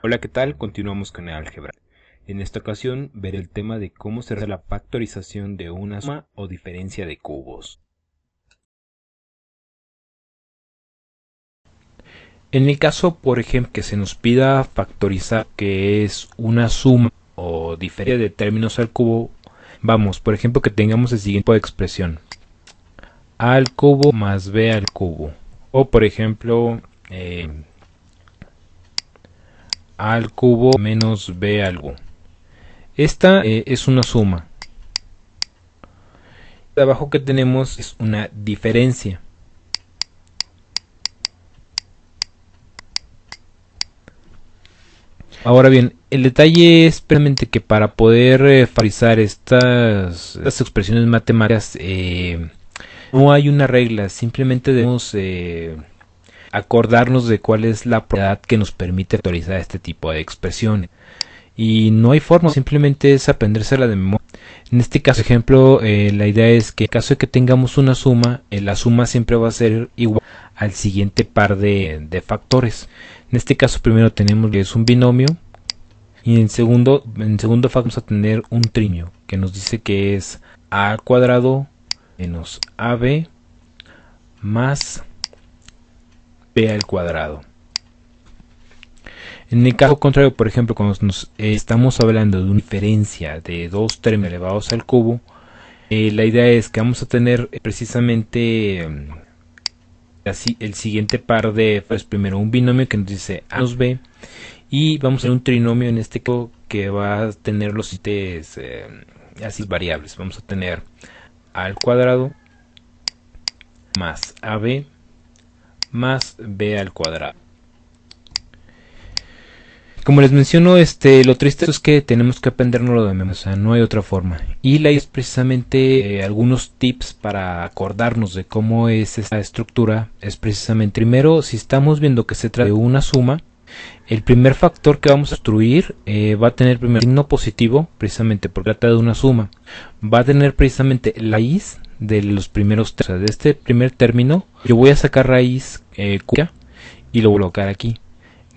Hola, ¿qué tal? Continuamos con el álgebra. En esta ocasión veré el tema de cómo se realiza la factorización de una suma o diferencia de cubos. En el caso, por ejemplo, que se nos pida factorizar, que es una suma o diferencia de términos al cubo, vamos, por ejemplo, que tengamos el siguiente tipo de expresión: a al cubo más b al cubo. O, por ejemplo, a al cubo menos b al cubo. Esta es una suma. De abajo que tenemos es una diferencia. Ahora bien, el detalle es precisamente que para poder factorizar estas expresiones matemáticas no hay una regla, simplemente debemos acordarnos de cuál es la propiedad que nos permite factorizar este tipo de expresiones. Y no hay forma, simplemente es aprendérsela de memoria. En este caso, por ejemplo, la idea es que en caso de que tengamos una suma, la suma siempre va a ser igual al siguiente par de factores. En este caso, primero tenemos que es un binomio, y en segundo factor vamos a tener un trinomio que nos dice que es a al cuadrado menos ab más b al cuadrado. En el caso contrario, por ejemplo, cuando estamos hablando de una diferencia de dos términos elevados al cubo, la idea es que vamos a tener precisamente así el siguiente par de, pues primero un binomio que nos dice a menos b, y vamos a tener un trinomio en este caso que va a tener los siguientes así variables. Vamos a tener a al cuadrado más ab más b al cuadrado. Como les menciono, lo triste es que tenemos que aprendernos de memoria, o sea, no hay otra forma. Y la idea es precisamente algunos tips para acordarnos de cómo es esta estructura. Es precisamente, primero, si estamos viendo que se trata de una suma, el primer factor que vamos a construir va a tener primero signo positivo, precisamente porque trata de una suma. Va a tener precisamente la raíz de los primeros términos. O sea, de este primer término, yo voy a sacar raíz cúbica y lo voy a colocar aquí.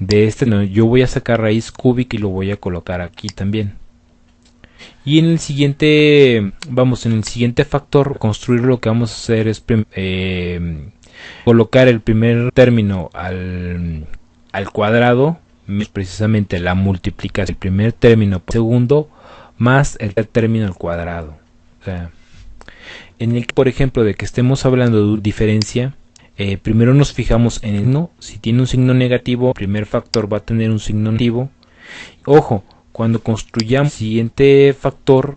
De este no, yo voy a sacar raíz cúbica y lo voy a colocar aquí también. Y en el siguiente, en el siguiente factor, construir lo que vamos a hacer es colocar el primer término al cuadrado, precisamente la multiplicación del primer término por segundo más el tercer término al cuadrado. O sea, en el, por ejemplo, de que estemos hablando de diferencia, primero nos fijamos en el signo. Si tiene un signo negativo, el primer factor va a tener un signo negativo. Ojo, cuando construyamos el siguiente factor,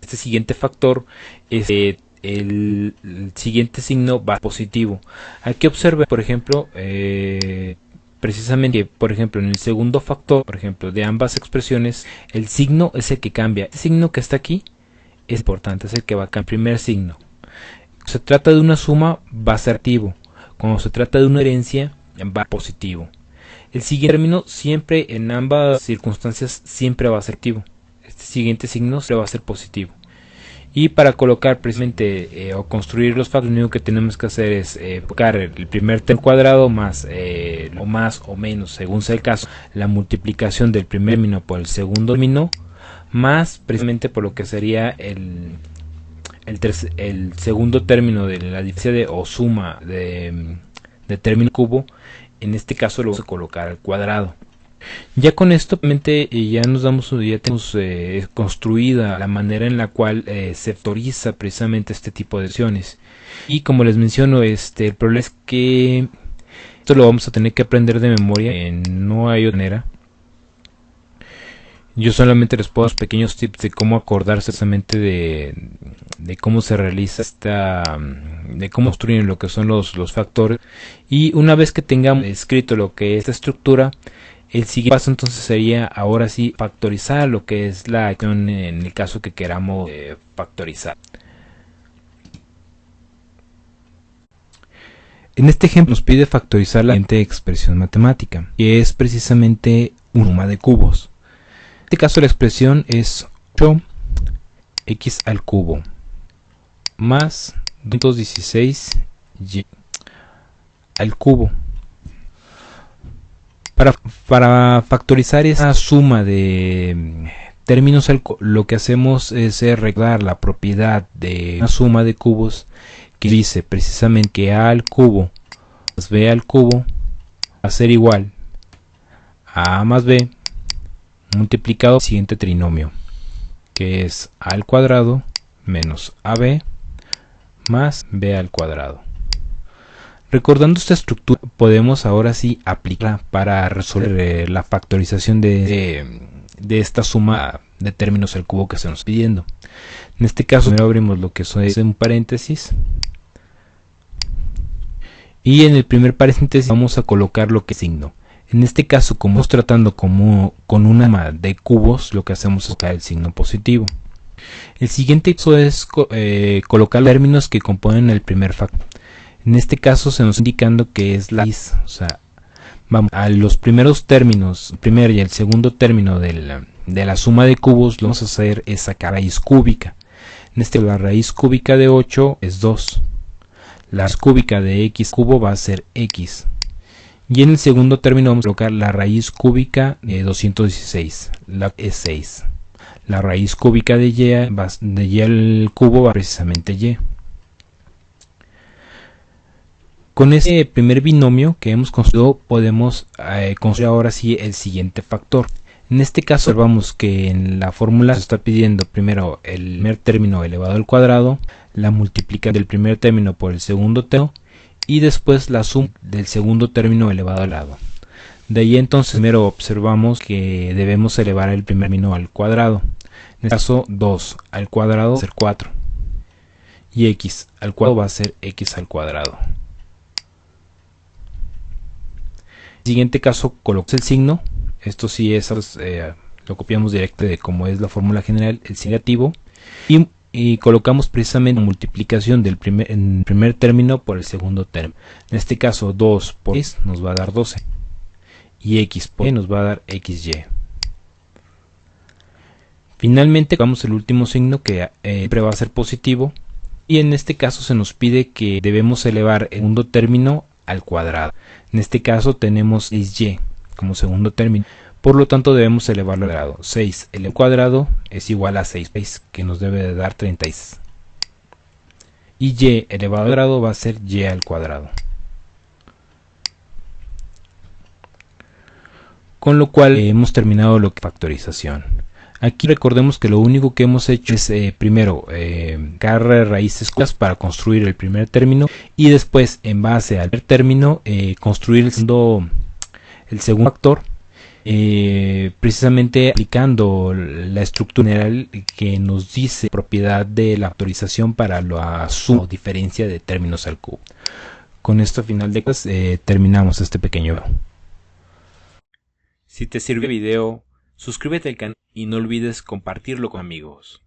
este siguiente factor, el siguiente signo va a ser positivo. Hay que observar, por ejemplo, precisamente, por ejemplo, en el segundo factor, por ejemplo, de ambas expresiones, el signo es el que cambia. El signo que está aquí es importante, es el que va a cambiar. El primer signo. Cuando se trata de una suma, va a ser negativo. Cuando se trata de una herencia, va a ser positivo. El siguiente término siempre, en ambas circunstancias, siempre va a ser positivo. Este siguiente signo siempre va a ser positivo. Y para colocar precisamente o construir los factores, lo único que tenemos que hacer es colocar el primer término cuadrado más o menos, según sea el caso, la multiplicación del primer término por el segundo término, más precisamente por lo que sería el segundo término de la diferencia o suma de término cubo. En este caso lo vamos a colocar al cuadrado. Ya con esto ya tenemos construida la manera en la cual se factoriza precisamente este tipo de acciones. Y como les menciono, el problema es que esto lo vamos a tener que aprender de memoria, no hay otra manera. Yo solamente les puedo dar pequeños tips de cómo acordarse precisamente de cómo se realiza de cómo construyen lo que son los factores. Y una vez que tengamos escrito lo que es esta estructura, el siguiente paso entonces sería ahora sí factorizar lo que es la acción en el caso que queramos factorizar. En este ejemplo nos pide factorizar la siguiente expresión matemática, que es precisamente una suma de cubos. En este caso la expresión es 8x al cubo más 216y al cubo. Para factorizar esa suma de términos, lo que hacemos es recordar la propiedad de una suma de cubos que dice precisamente que a al cubo más b al cubo va a ser igual a más b multiplicado por el siguiente trinomio, que es a al cuadrado menos ab más b al cuadrado. Recordando esta estructura, podemos ahora sí aplicarla para resolver la factorización de esta suma de términos al cubo que se nos está pidiendo. En este caso, primero abrimos lo que es un paréntesis, y en el primer paréntesis vamos a colocar lo que es signo. En este caso, como estamos tratando con una suma de cubos, lo que hacemos es colocar el signo positivo. El siguiente paso es colocar los términos que componen el primer factor. En este caso se nos está indicando que es la raíz, o sea, vamos a los primeros términos, el primer y el segundo término de la suma de cubos, lo vamos a hacer es sacar raíz cúbica. En este la raíz cúbica de 8 es 2. La raíz cúbica de x cubo va a ser x. Y en el segundo término vamos a colocar la raíz cúbica de 216, la es 6. La raíz cúbica de y al cubo va precisamente y. Con este primer binomio que hemos construido podemos construir ahora sí el siguiente factor. En este caso observamos que en la fórmula se está pidiendo primero el primer término elevado al cuadrado, la multiplicación del primer término por el segundo término y después la suma del segundo término elevado al lado. De ahí entonces primero observamos que debemos elevar el primer término al cuadrado. En este caso 2 al cuadrado va a ser 4 y x al cuadrado va a ser x al cuadrado. En el siguiente caso colocamos el signo, esto sí es lo copiamos directo de como es la fórmula general, el signo negativo, y colocamos precisamente la multiplicación del primer término por el segundo término. En este caso 2 por 6 nos va a dar 12 y x por y nos va a dar xy. Finalmente colocamos el último signo que siempre va a ser positivo, y en este caso se nos pide que debemos elevar el segundo término al cuadrado. En este caso tenemos 6y como segundo término, por lo tanto debemos elevarlo al cuadrado. 6 elevado al cuadrado es igual a 6, que nos debe de dar 36. Y y elevado al cuadrado va a ser y al cuadrado. Con lo cual hemos terminado lo que es factorización. Aquí recordemos que lo único que hemos hecho es primero sacar raíces cúbicas para construir el primer término, y después en base al primer término construir el segundo factor, precisamente aplicando la estructura general que nos dice propiedad de la factorización para la suma o diferencia de términos al cubo. Con esto, a final de cuentas, terminamos este pequeño video. Si te sirve el video, suscríbete al canal y no olvides compartirlo con amigos.